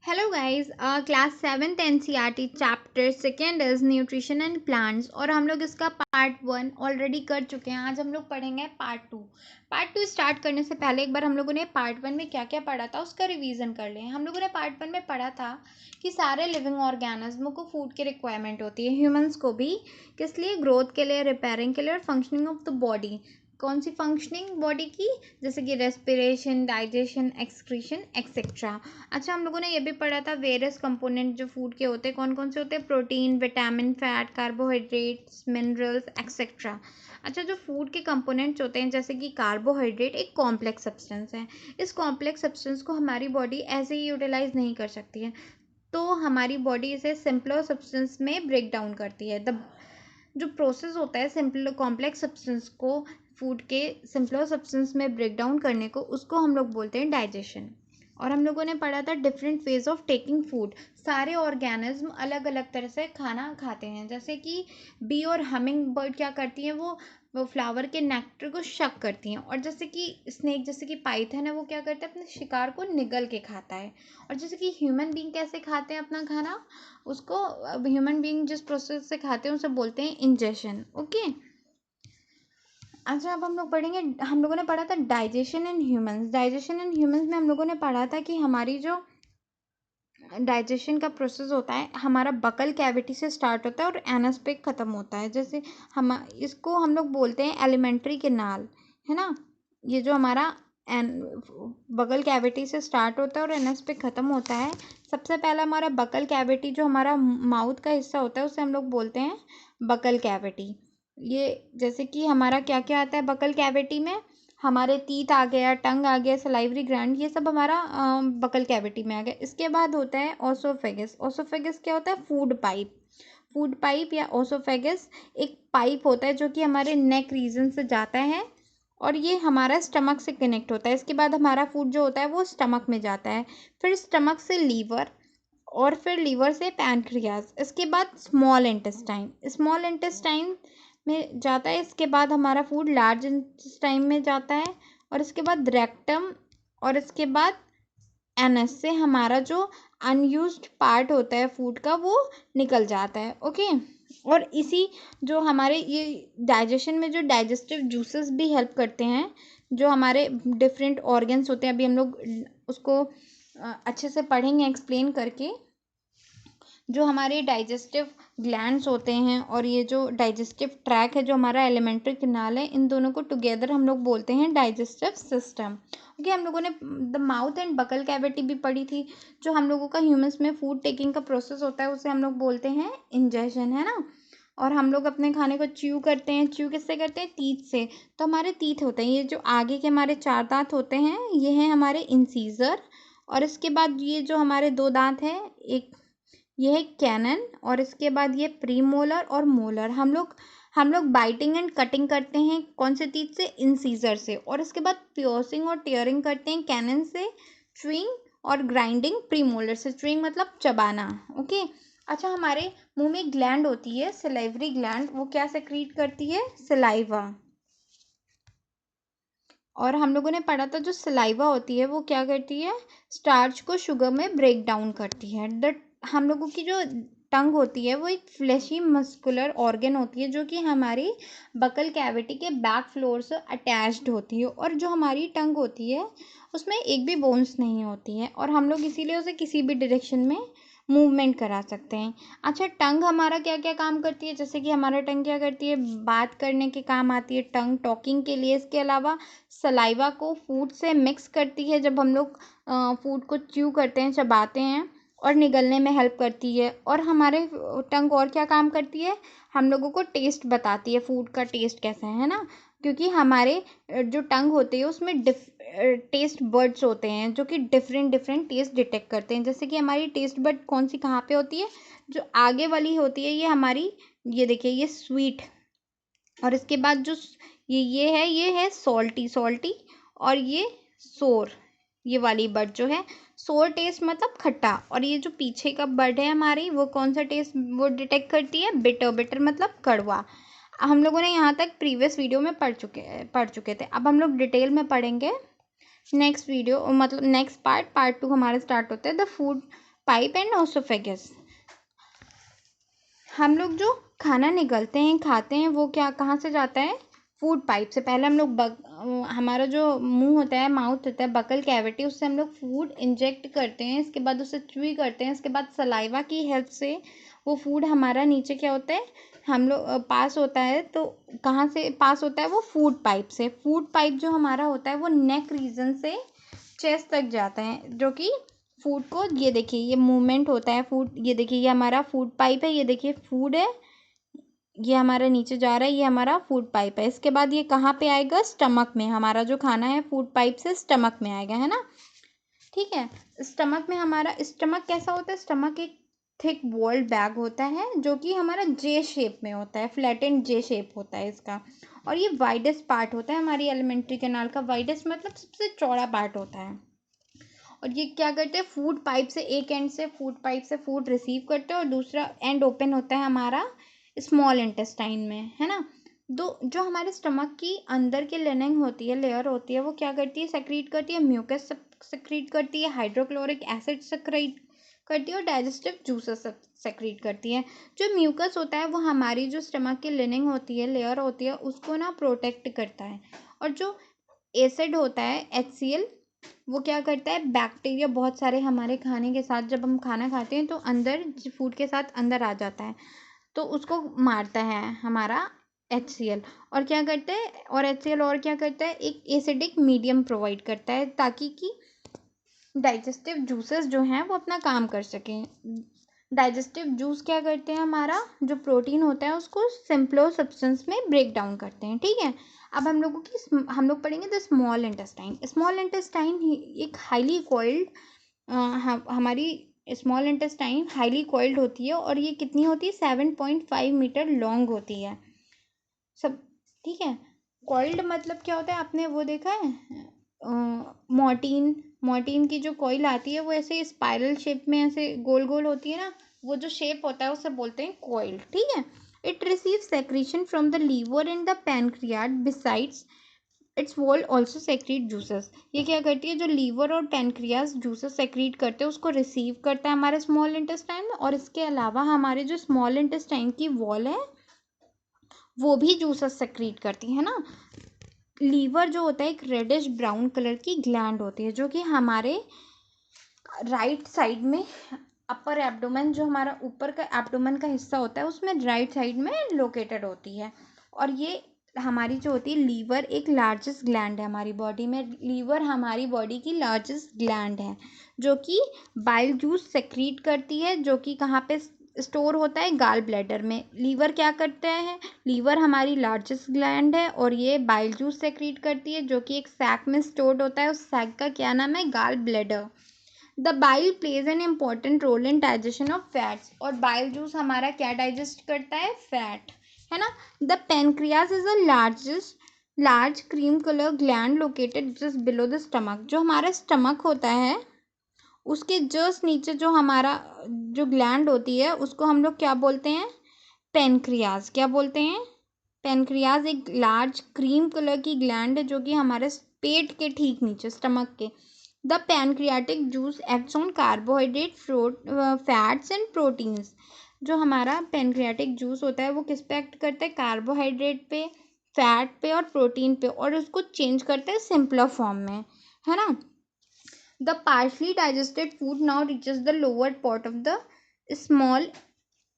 Hello guys, class 7th NCERT chapter second is nutrition and plants और हम लोग इसका पार्ट 1 ऑलरेडी कर चुके हैं। आज हम लोग पढ़ेंगे पार्ट 2 स्टार्ट करने से पहले एक बार हम लोगों ने पार्ट 1 में क्या क्या पढ़ा था उसका रिवीजन कर लें। हम लोगों ने पार्ट 1 में पढ़ा था कि सारे लिविंग ऑर्गेनिज्म को फूड की रिक्वायरमेंट होती है, ह्यूमंस को भी, किस लिए? ग्रोथ के लिए, रिपेयरिंग के लिए और फंक्शनिंग ऑफ द बॉडी। कौन सी फंक्शनिंग बॉडी की? जैसे कि रेस्पिरेशन, डाइजेशन, एक्सक्रीशन एक्सेट्रा। अच्छा, हम लोगों ने ये भी पढ़ा था वेरियस कंपोनेंट जो फूड के होते हैं कौन कौन से होते हैं? Protein, vitamin, fat, carbohydrates, minerals etcetera. अच्छा, जो फूड के कंपोनेंट्स होते हैं जैसे कि कार्बोहाइड्रेट एक कॉम्प्लेक्स सब्सटेंस है। इस कॉम्प्लेक्स सब्सटेंस को हमारी बॉडी ऐसे ही यूटिलाइज नहीं कर सकती है, तो हमारी बॉडी इसे सिंपलर सब्सटेंस में ब्रेक डाउन करती है। जो प्रोसेस होता है सिंपल कॉम्प्लेक्स सब्सटेंस को फूड के सिंपलर सब्सटेंस में ब्रेक डाउन करने को, उसको हम लोग बोलते हैं डाइजेशन। और हम लोगों ने पढ़ा था different ways of taking food. सारे ऑर्गेनिज्म अलग अलग तरह से खाना खाते हैं। जैसे कि बी और हमिंग बर्ड क्या करती हैं, वो फ्लावर के नेक्टर को शक करती हैं। और जैसे कि स्नेक, जैसे कि पाइथन है, वो क्या करता है? अपने शिकार को निगल के खाता है। और जैसे कि ह्यूमन बीइंग कैसे खाते हैं अपना खाना, उसको ह्यूमन बीइंग जिस प्रोसेस से खाते हैं उसे बोलते हैं इंजेशन। ओके। अच्छा, अब हम लोग पढ़ेंगे, हम लोगों ने पढ़ा था digestion in humans. Digestion in humans में हम लोगों ने पढ़ा था कि हमारी जो डाइजेशन का प्रोसेस होता है हमारा बकल कैविटी से स्टार्ट होता है और एनस पे ख़त्म होता है। जैसे हम इसको हम लोग बोलते हैं एलिमेंट्री कैनाल, है ना। ये जो हमारा एन बकल कैविटी से स्टार्ट होता है और एनस पे ख़त्म होता है। सबसे पहला हमारा बकल कैविटी जो हमारा माउथ का हिस्सा होता है उसे हम लोग बोलते हैं बकल कैविटी। ये जैसे कि हमारा क्या क्या आता है बकल कैविटी में, हमारे टीथ आ गया, टंग आ गया, सलाइवरी ग्लैंड, ये सब हमारा बकल कैविटी में आ गया। इसके बाद होता है ओसोफेगस। ओसोफेगस क्या होता है? Food pipe. फूड पाइप या ओसोफेगस एक पाइप होता है जो कि हमारे नेक रीजन से जाता है और ये हमारा स्टमक से कनेक्ट होता है। इसके बाद हमारा फूड जो होता है वो स्टमक में जाता है, फिर स्टमक से लीवर और फिर लीवर से पैनक्रियाज। इसके बाद स्मॉल इंटेस्टाइन, स्मॉल इंटेस्टाइन में जाता है। इसके बाद हमारा फूड लार्ज इंटेस्टाइन में जाता है और इसके बाद रेक्टम और इसके बाद एनस से हमारा जो अनयूज्ड पार्ट होता है फूड का वो निकल जाता है। ओके। और इसी जो हमारे ये डाइजेशन में जो डाइजेस्टिव जूसेस भी हेल्प करते हैं, जो हमारे डिफरेंट ऑर्गन्स होते हैं, अभी हम लोग उसको अच्छे से पढ़ेंगे एक्सप्लेन करके। जो हमारे डाइजेस्टिव ग्लैंड्स होते हैं और ये जो डाइजेस्टिव ट्रैक है जो हमारा एलिमेंट्री कैनाल है, इन दोनों को टुगेदर हम लोग बोलते हैं डाइजेस्टिव सिस्टम। ओके। हम लोगों ने the mouth and buccal cavity भी पढ़ी थी। जो हम लोगों का ह्यूमंस में फूड टेकिंग का प्रोसेस होता है उसे हम लोग बोलते हैं इंजेशन, है ना। और हम लोग अपने खाने को च्यू करते हैं। च्यू किससे करते हैं? टीथ से। तो हमारे टीथ होते हैं, ये जो आगे के हमारे 4 दांत होते हैं ये हैं हमारे इंसीजर। और इसके बाद ये जो हमारे 2 दांत हैं, एक ये है कैनन और इसके बाद ये प्रीमोलर और मोलर। हम लोग बाइटिंग एंड कटिंग करते हैं कौन से टीथ से? इंसीजर से। और इसके बाद पियर्सिंग और टीयरिंग करते हैं कैनन से। च्यूइंग और ग्राइंडिंग प्रीमोलर से। च्यूइंग मतलब चबाना। ओके। अच्छा, हमारे मुंह में ग्लैंड होती है सलाइवरी ग्लैंड, वो क्या सेक्रीट करती है? सलाइवा। और हम लोगों ने पढ़ा था जो सलाइवा होती है वो क्या करती है? स्टार्च को शुगर में ब्रेक डाउन करती है। हम लोगों की जो टंग होती है वो एक फ्लैशी मस्कुलर ऑर्गन होती है जो कि हमारी बकल कैविटी के बैक फ्लोर से अटैच्ड होती है। और जो हमारी टंग होती है उसमें एक भी बोन्स नहीं होती है और हम लोग इसीलिए उसे किसी भी डायरेक्शन में मूवमेंट करा सकते हैं। अच्छा, टंग हमारा क्या क्या काम करती है? जैसे कि हमारा टंग क्या करती है? बात करने के काम आती है टंग, टॉकिंग के लिए। इसके अलावा सलाइवा को फूड से मिक्स करती है जब हम लोग फूड को च्यू करते हैं, चबाते हैं, और निगलने में हेल्प करती है। और हमारे टंग और क्या काम करती है? हम लोगों को टेस्ट बताती है, फूड का टेस्ट कैसा है ना। क्योंकि हमारे जो टंग होती है उसमें टेस्ट बर्ड्स होते हैं जो कि डिफरेंट डिफरेंट टेस्ट डिटेक्ट करते हैं। जैसे कि हमारी टेस्ट बर्ड कौन सी कहाँ पे होती है? जो आगे वाली होती है ये हमारी, ये देखिए ये स्वीट। और इसके बाद जो ये है सॉल्टी सॉल्टी। और ये सोर, ये वाली बर्ड जो है सोर टेस्ट मतलब खट्टा। और ये जो पीछे का बर्ड है हमारी वो कौन सा टेस्ट वो डिटेक्ट करती है? बिटर। बिटर मतलब कड़वा। हम लोगों ने यहाँ तक प्रीवियस वीडियो में पढ़ चुके थे। अब हम लोग डिटेल में पढ़ेंगे नेक्स्ट वीडियो, मतलब नेक्स्ट पार्ट 2 हमारा स्टार्ट होता है the food pipe and oesophagus. हम लोग जो खाना निगलते हैं, खाते हैं, वो क्या कहाँ से जाता है? फूड पाइप से। पहले हम लोग हमारा जो मुंह होता है, माउथ होता है, बकल कैविटी, उससे हम लोग फूड इंजेक्ट करते हैं, इसके बाद उसे च्यूई करते हैं, इसके बाद सलाइवा की हेल्प से वो फूड हमारा नीचे क्या होता है, हम लोग पास होता है। तो कहाँ से पास होता है? वो फूड पाइप से। फूड पाइप जो हमारा होता है वो नेक रीजन से चेस्ट तक जाता है, जो कि फूड को, ये देखिए ये मूवमेंट होता है फूड, ये देखिए ये हमारा फूड पाइप है, ये देखिए फूड है, ये हमारा नीचे जा रहा है, ये हमारा फूड पाइप है। इसके बाद ये कहाँ पे आएगा? स्टमक में। हमारा जो खाना है फूड पाइप से स्टमक में आएगा, है ना? ठीक है। स्टमक में हमारा, स्टमक कैसा होता है? स्टमक एक थिक वॉल्ड बैग होता है जो कि हमारा जे शेप में होता है, फ्लैटेंड जे शेप होता है इसका। और ये वाइडेस्ट पार्ट होता है हमारी एलिमेंट्री कैनाल का। वाइडेस्ट मतलब सबसे चौड़ा पार्ट होता है। और ये क्या करते हैं? फूड पाइप से, एक एंड से फूड पाइप से फूड रिसीव करते हैं और दूसरा एंड ओपन होता है हमारा स्मॉल इंटेस्टाइन में, है ना? जो हमारे स्टमक की अंदर की लिनिंग होती है, लेयर होती है, वो क्या करती है? सेक्रीट करती है म्यूकस सेक्रीट करती है, हाइड्रोक्लोरिक एसिड सेक्रीट करती है और डाइजेस्टिव जूसेस सेक्रीट करती है। जो म्यूकस होता है वो हमारी जो स्टमक की लिनिंग होती है, लेयर होती है, उसको ना प्रोटेक्ट करता है। और जो एसिड होता है HCl, वो क्या करता है? बैक्टीरिया बहुत सारे हमारे खाने के साथ, जब हम खाना खाते हैं तो अंदर फूड के साथ अंदर आ जाता है, तो उसको मारता है हमारा HCl। और क्या करता है? और HCl और क्या करता है? एक एसिडिक मीडियम प्रोवाइड करता है ताकि कि डाइजेस्टिव जूसेस जो हैं वो अपना काम कर सकें। डाइजेस्टिव जूस क्या करते हैं? हमारा जो प्रोटीन होता है उसको सिंपलो सब्सटेंस में ब्रेक डाउन करते हैं। ठीक है। अब हम लोग पढ़ेंगे the small intestine. Small intestine एक हाईली कॉइल्ड, हमारी स्मॉल इंटेस्टाइन हाईली कॉइल्ड होती है और ये कितनी होती है? 7.5 मीटर लॉन्ग होती है सब। ठीक है। कॉइल्ड मतलब क्या होता है? आपने वो देखा है मोर्टीन? मोर्टीन की जो कॉइल आती है वो ऐसे स्पाइरल शेप में ऐसे गोल गोल होती है ना, वो जो शेप होता है उसे बोलते हैं कॉइल। ठीक है। It receive secretion from the liver and the pancreas, besides its wall also secrete juices. ये क्या करती है? जो लीवर और पैनक्रियास जूसेस सेक्रीट करते हैं उसको रिसीव करता है हमारे स्मॉल इंटेस्टाइन में, और इसके अलावा हमारे जो स्मॉल इंटेस्टाइन की वॉल है वो भी जूसेस सेक्रीट करती है ना। लीवर जो होता है एक रेडिश ब्राउन कलर की ग्लैंड होती है जो कि हमारे राइट साइड में, अपर एब्डोमेन, जो हमारा ऊपर का एब्डोमेन का हिस्सा होता है उसमें राइट साइड में लोकेटेड होती है। और ये हमारी जो होती है लीवर एक लार्जेस्ट ग्लैंड है हमारी बॉडी में। लीवर हमारी बॉडी की लार्जेस्ट ग्लैंड है जो कि बाइल जूस सेक्रीट करती है, जो कि कहाँ पे स्टोर होता है? गाल ब्लैडर में। लीवर क्या करता है? लीवर हमारी लार्जेस्ट ग्लैंड है और ये बाइल जूस सेक्रीट करती है जो कि एक सैक में स्टोर्ड होता है। उस सैक का क्या नाम है? Gall bladder. The bile plays an important role in digestion of fats. और बाइल जूस हमारा क्या डाइजेस्ट करता है? फैट, है ना? The pancreas is the large cream colour gland located just below the stomach. जो हमारा स्टमक होता है उसके जस्ट नीचे जो हमारा जो ग्लैंड होती है उसको हम लोग क्या बोलते हैं? पेनक्रियास। क्या बोलते हैं? पेनक्रियास एक लार्ज क्रीम कलर की ग्लैंड है जो कि हमारे पेट के ठीक नीचे, स्टमक के। The pancreatic juice acts on carbohydrate, fats and proteins. जो हमारा पैनक्रियाटिक जूस होता है वो किस पे एक्ट करता है? कार्बोहाइड्रेट पे, फैट पे और प्रोटीन पे, और उसको चेंज करता है सिंपलर फॉर्म में, है ना? The partially digested food now reaches the lower part of the small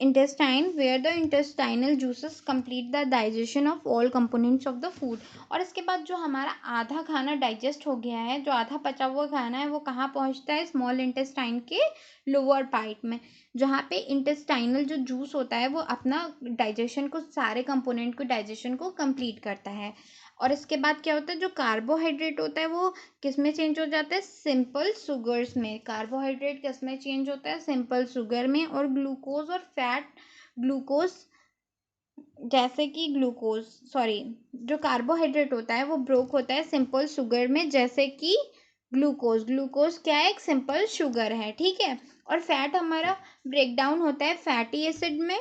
intestine where the intestinal juices complete the digestion of all components of the food। और इसके बाद जो हमारा आधा खाना डाइजेस्ट हो गया है, जो आधा पचा हुआ खाना है, वो कहाँ पहुँचता है? स्मॉल इंटेस्टाइन के लोअर पार्ट में, जहाँ पे इंटेस्टाइनल जो जूस होता है वो अपना डाइजेशन को, सारे कंपोनेंट को डाइजेशन को कंप्लीट करता है। और इसके बाद क्या होता है? जो कार्बोहाइड्रेट होता है वो किस में चेंज हो जाता है? सिंपल शुगर्स में। कार्बोहाइड्रेट किस में चेंज होता है? सिंपल शुगर में। और ग्लूकोज और फैट, ग्लूकोज जैसे कि जो कार्बोहाइड्रेट होता है वो ब्रोक होता है सिंपल शुगर में, जैसे कि ग्लूकोज। ग्लूकोज क्या है? एक सिंपल शुगर है। ठीक है। और फैट हमारा ब्रेक डाउन होता है फैटी एसिड में,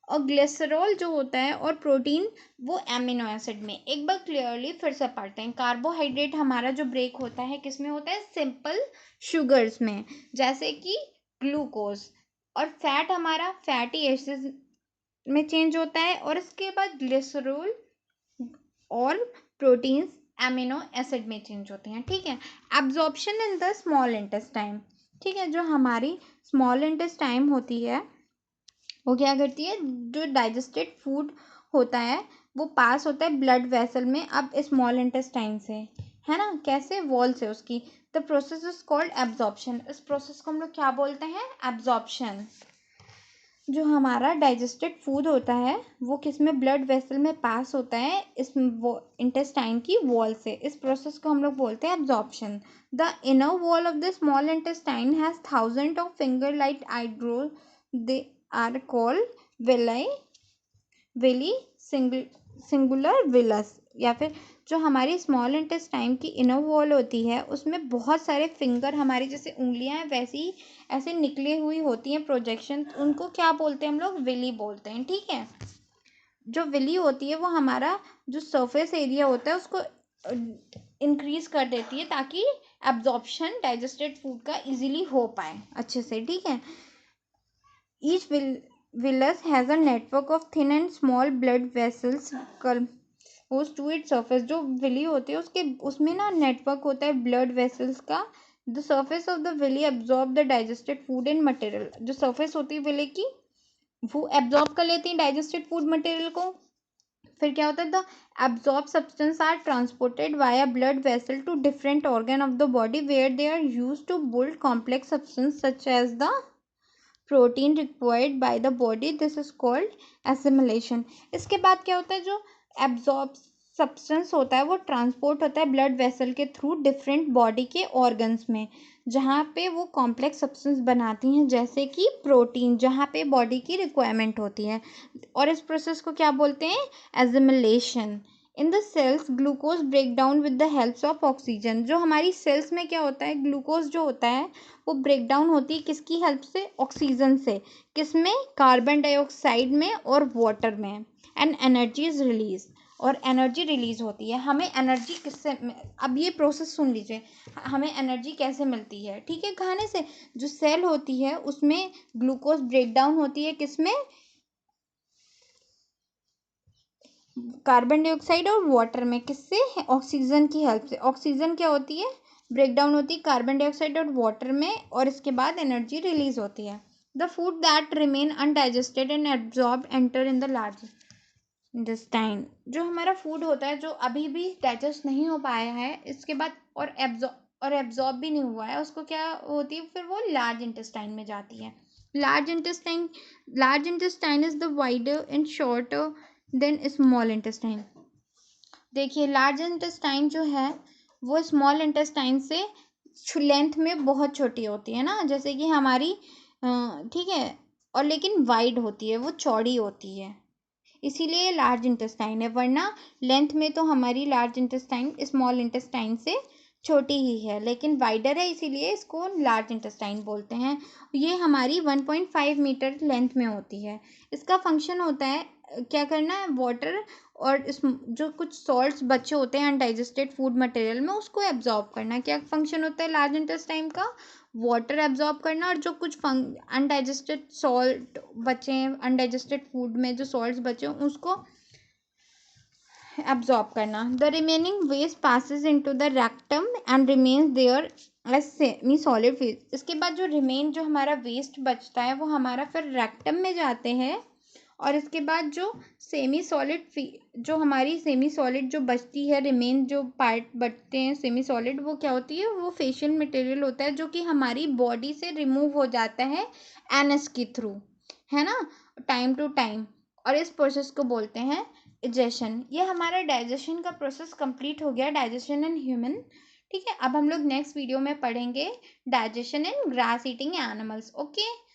और ग्लिसरॉल जो होता है और प्रोटीन वो एमिनो एसिड में। एक बार क्लियरली फिर से पढ़ते हैं। कार्बोहाइड्रेट हमारा जो ब्रेक होता है किस में होता है? सिंपल शुगर्स में, जैसे कि ग्लूकोज, और फैट हमारा फैटी एसिड में चेंज होता है, और इसके बाद ग्लिसरॉल और प्रोटीन्स एमिनो एसिड में चेंज होते हैं। ठीक है, absorption in the small intestine. ठीक है, जो हमारी स्मॉल इंटेस्टाइन होती है वो क्या करती है, जो डाइजेस्टेड फूड होता है वो पास होता है ब्लड वेसल में, अब स्मॉल इंटेस्टाइन से, है ना, कैसे, वॉल से उसकी। The process is called absorption. इस प्रोसेस को हम लोग क्या बोलते हैं, एब्जॉर्प्शन। जो हमारा डाइजेस्टेड फूड होता है वो किस में, ब्लड वेसल में पास होता है इस इंटेस्टाइन की वॉल से, इस प्रोसेस को हम लोग बोलते हैं absorption. The inner wall of the small intestine has thousand of finger like आइड्रो, they are called villi, villi, singular villus. या फिर जो हमारी स्मॉल इंटेस्टाइन की इनर वॉल होती है उसमें बहुत सारे फिंगर, हमारी जैसे उंगलियां हैं वैसी ऐसे निकली हुई होती हैं प्रोजेक्शन, उनको क्या बोलते हैं हम लोग, विली बोलते हैं। ठीक है, जो विली होती है वो हमारा जो सरफेस एरिया होता है उसको इंक्रीज कर देती है ताकि एब्जॉर्प्शन डाइजेस्टेड फूड का इजीली हो पाए अच्छे से। ठीक है, each villus has a network of thin and small blood vessels close to its surface। जो विली होती है उसके उसमें ना नेटवर्क होता है ब्लड वेसल्स का। The surface of the villi absorb the digested food and material. जो सर्फेस होती है विली की वो एब्जॉर्ब कर लेती है डाइजेस्टेड फूड मटेरियल को। फिर क्या होता है, the absorb substance are transported via blood vessel to different organ of the body where they are use to build complex substance such as the protein required by the body, this is called assimilation. इसके बाद क्या होता है, जो absorb substance होता है वो transport होता है ब्लड वेसल के थ्रू डिफरेंट बॉडी के ऑर्गन्स में, जहाँ पे वो कॉम्प्लेक्स सब्सटेंस बनाती हैं जैसे कि प्रोटीन, जहाँ पे बॉडी की रिक्वायरमेंट होती है, और इस प्रोसेस को क्या बोलते हैं, assimilation. In the cells glucose break down with the help of oxygen. जो हमारी सेल्स में क्या होता है, ग्लूकोज जो होता है वो ब्रेक डाउन होती है किसकी हेल्प से, ऑक्सीजन से। किसमें, कार्बन डाइऑक्साइड में और वाटर में। एंड एनर्जी इज रिलीज, और एनर्जी रिलीज होती है। हमें एनर्जी किससे, अब ये प्रोसेस सुन लीजिए, हमें एनर्जी कैसे मिलती है, ठीक है, खाने से। जो सेल होती है उसमें ग्लूकोज ब्रेक डाउन होती है किसमें, कार्बन डाइऑक्साइड और वाटर में, किससे, ऑक्सीजन की हेल्प से। ऑक्सीजन क्या होती है, ब्रेक डाउन होती है कार्बन डाइऑक्साइड और वाटर में, और इसके बाद एनर्जी रिलीज होती है। The food that remain undigested and absorb enter in the large intestine. जो हमारा फूड होता है जो अभी भी डाइजेस्ट नहीं हो पाया है इसके बाद और एब्जॉर्ब भी नहीं हुआ है, उसको क्या होती है, फिर वो लार्ज इंटेस्टाइन में जाती है। Large intestine is the wider and shorter than small intestine. देखिए, लार्ज इंटेस्टाइन जो है वो स्मॉल इंटेस्टाइन से लेंथ में बहुत छोटी होती है ना, जैसे कि हमारी ठीक है, और लेकिन वाइड होती है, वो चौड़ी होती है, इसीलिए लार्ज इंटेस्टाइन है। वरना लेंथ में तो हमारी लार्ज इंटेस्टाइन स्मॉल इंटेस्टाइन से छोटी ही है, लेकिन वाइडर है इसीलिए इसको लार्ज इंटेस्टाइन बोलते हैं। ये हमारी 1.5 मीटर लेंथ में होती है। इसका फंक्शन होता है क्या करना है, वाटर और इस जो कुछ सॉल्ट्स बचे होते हैं अनडाइजेस्टेड फूड मटेरियल में उसको एब्जॉर्ब करना। क्या फंक्शन होता है लार्ज इंटेस्टाइन का, वाटर एब्जॉर्ब करना, और जो कुछ अनडाइजेस्टेड सॉल्ट बचे हैं अनडाइजेस्टेड फूड में, जो सॉल्ट्स बचे हैं उसको एब्जॉर्ब करना। The remaining waste passes into the rectum and remains there as semi solid phase. इसके बाद जो हमारा वेस्ट बचता है वो हमारा फिर रेक्टम में जाते हैं, और इसके बाद जो हमारी सेमी सॉलिड जो बचती है, रिमेन जो पार्ट बचते हैं सेमी सॉलिड, वो क्या होती है, वो फेशियल मटेरियल होता है जो कि हमारी बॉडी से रिमूव हो जाता है एनएस के थ्रू, है ना, टाइम टू टाइम, और इस प्रोसेस को बोलते हैं डाइजेशन। ये हमारा डाइजेशन का प्रोसेस कंप्लीट हो गया, डाइजेशन इन ह्यूमन। ठीक है, अब हम लोग नेक्स्ट वीडियो में पढ़ेंगे डाइजेशन इन ग्रास ईटिंग एनिमल्स। ओके।